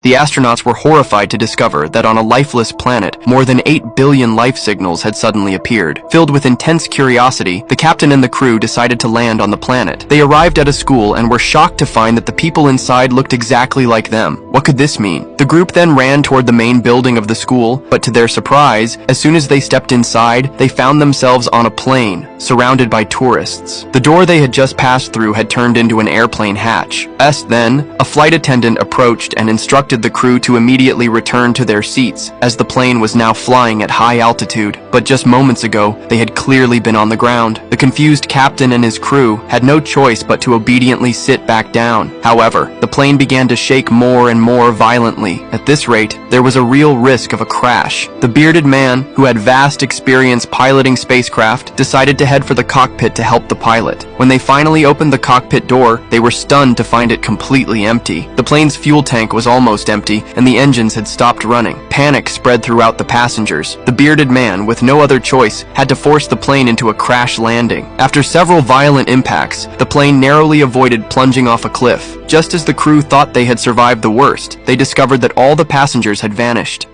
The astronauts were horrified to discover that on a lifeless planet, more than 8 billion life signals had suddenly appeared. Filled with intense curiosity, the captain and the crew decided to land on the planet. They arrived at a school and were shocked to find that the people inside looked exactly like them. What could this mean? The group then ran toward the main building of the school, but to their surprise, as soon as they stepped inside, they found themselves on a plane, surrounded by tourists. The door they had just passed through had turned into an airplane hatch. Then, a flight attendant approached and instructed the crew to immediately return to their seats, as the plane was now flying at high altitude, but just moments ago, they had clearly been on the ground. The confused captain and his crew had no choice but to obediently sit back down. However, the plane began to shake more and more violently. At this rate, there was a real risk of a crash. The bearded man, who had vast experience piloting spacecraft, decided to head for the cockpit to help the pilot. When they finally opened the cockpit door, they were stunned to find it completely empty. The plane's fuel tank was almost empty, and the engines had stopped running. Panic spread throughout the passengers. The bearded man, with no other choice, had to force the plane into a crash landing. After several violent impacts, the plane narrowly avoided plunging off a cliff. Just as the crew thought they had survived the worst, they discovered that all the passengers had vanished.